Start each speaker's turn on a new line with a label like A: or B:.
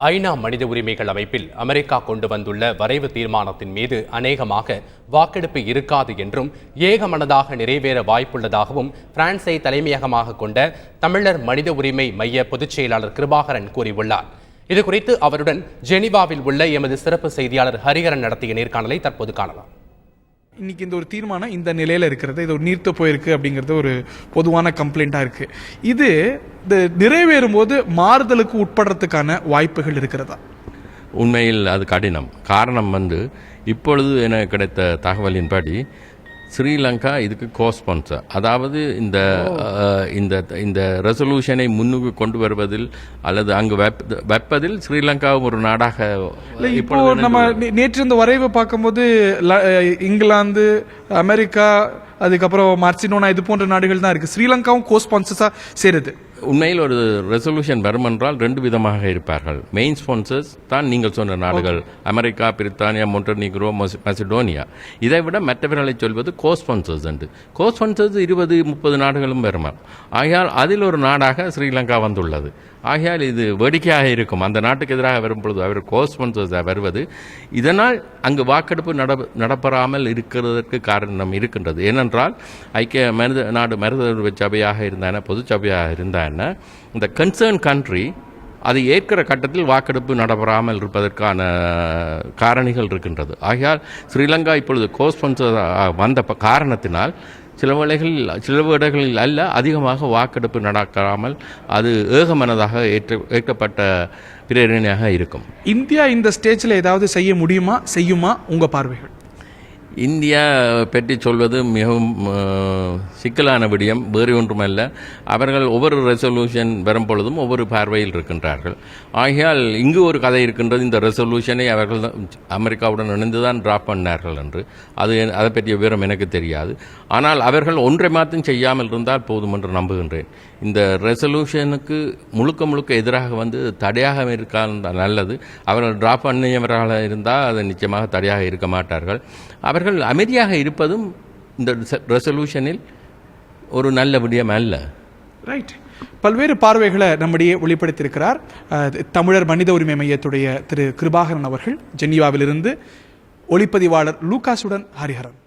A: ஐநா மனித உரிமைகள் அமைப்பில் அமெரிக்கா கொண்டு வந்துள்ள வரைவு தீர்மானத்தின் மீது அநேகமாக வாக்கெடுப்பு இருக்காது என்றும் ஏகமனதாக நிறைவேற வாய்ப்புள்ளதாகவும் பிரான்ஸை தலைமையகமாக கொண்ட தமிழர் மனித உரிமை மைய பொதுச் செயலாளர் கிருபாகரன் கூறியுள்ளார். இதுகுறித்து அவருடன் ஜெனீவாவில் உள்ள எமது சிறப்பு செய்தியாளர் ஹரிஹரன் நடத்திய நேர்காணலை தற்போது காணலாம்.
B: இன்னைக்கு இந்த ஒரு தீர்மானம் இந்த நிலையில் இருக்கிறது, இது ஒரு நீர்த்து போயிருக்கு அப்படிங்கிறது ஒரு பொதுவான கம்ப்ளைண்ட்டாக இருக்குது. இது நிறைவேறும் போது மாறுதலுக்கு உட்படுறதுக்கான வாய்ப்புகள் இருக்கிறதா?
C: உண்மையில் அது கடினம். காரணம் இப்பொழுது எனக்கு கிடைத்த தகவலின்படி ஸ்ரீலங்கா இதுக்கு கோஸ்பான்சர், அதாவது இந்த ரெசல்யூஷனை முன்னுக்கு கொண்டு வருவதில் அல்லது அங்கு வைப்பதில் ஸ்ரீலங்காவும் ஒரு நாடாக.
B: இப்போ நம்ம நேற்று இந்த வரைவு பார்க்கும்போது இங்கிலாந்து, அமெரிக்கா, அதுக்கப்புறம் மார்சினோனா இது போன்ற நாடுகள் தான் இருக்கு. ஸ்ரீலங்காவும் கோஸ்பான்சர்ஸா சேருது.
C: உண்மையில் ஒரு ரெசல்யூஷன் வரும் என்றால் ரெண்டு விதமாக இருப்பார்கள். மெயின் ஸ்பான்சர்ஸ் தான் நீங்கள் சொன்ன நாடுகள், அமெரிக்கா, பிரித்தானியா, மொண்டனீக்ரோ, மெசடோனியா. இதை விட மற்றவர்களை சொல்வது கோஸ்பான்சர்ஸ் என்று. கோஸ்பான்சர்ஸ் 20-30 நாடுகளும் வருமா. ஆகையால் அதில் ஒரு நாடாக ஸ்ரீலங்கா வந்துள்ளது. ஆகையால் இது வேடிக்கையாக இருக்கும். அந்த நாட்டுக்கு எதிராக வரும்பொழுது அவர் கோஸ்பான்சர்ஸாக வருவது, இதனால் அங்கு வாக்கெடுப்பு நடப்பெறாமல் இருக்கிறதற்கு காரணம் இருக்கின்றது. ஏனென்றால் ஐக்கிய மனித சபையாக இருந்தான, பொது சபையாக இருந்தான இந்த கன்சர்ன் கண்ட்ரி அதை ஏற்கிற கட்டத்தில் வாக்கெடுப்பு நடைபெறாமல் இருப்பதற்கான காரணிகள் இருக்கின்றது. ஆகையால் ஸ்ரீலங்கா இப்பொழுது கோஸ்பான்சர் வந்த காரணத்தினால் சில வேளைகளில் அல்ல அதிகமாக வாக்கெடுப்பு நடக்காமல் அது ஏகமனதாக ஏற்கப்பட்ட பிரேரணையாக இருக்கும்.
B: இந்தியா இந்த ஸ்டேஜில் ஏதாவது செய்ய முடியுமா, செய்யுமா உங்கள் பார்வைகள்?
C: இந்தியா பற்றி சொல்வது மிகவும் சிக்கலான விடயம். வேறு ஒன்றுமல்ல, அவர்கள் ஒவ்வொரு ரெசல்யூஷன் வரும் பொழுதும் ஒவ்வொரு பார்வையில் இருக்கின்றார்கள். ஆகையால் இங்கு ஒரு கதை இருக்கின்றது. இந்த ரெசல்யூஷனை அவர்கள் அமெரிக்காவுடன் இணைந்துதான் டிராப் பண்ணார்கள் என்று. அதை பற்றிய விவரம் எனக்கு தெரியாது. ஆனால் அவர்கள் ஒன்றை மாற்றம் செய்யாமல் இருந்தால் போதும் என்று நம்புகின்றேன். இந்த ரெசல்யூஷனுக்கு முழுக்க எதிராக தடையாக இருக்கால் நல்லது. அவர்கள் டிராப் பண்ணியவர்களாக இருந்தால் அது நிச்சயமாக தடையாக இருக்க மாட்டார்கள். அவர்கள் அமைதியாக இருப்பதும் இந்த ரெசல்யூஷனில் ஒரு நல்ல விடயம் அல்ல.
B: ரைட். பல்வேறு பார்வைகளை நம்முடைய வெளிப்படுத்தியிருக்கிறார் தமிழர் மனித உரிமை மையத்துடைய திரு கிருபாகரன் அவர்கள். ஜெனீவாவிலிருந்து ஒளிப்பதிவாளர் லூகாசுடன் ஹரிஹரன்.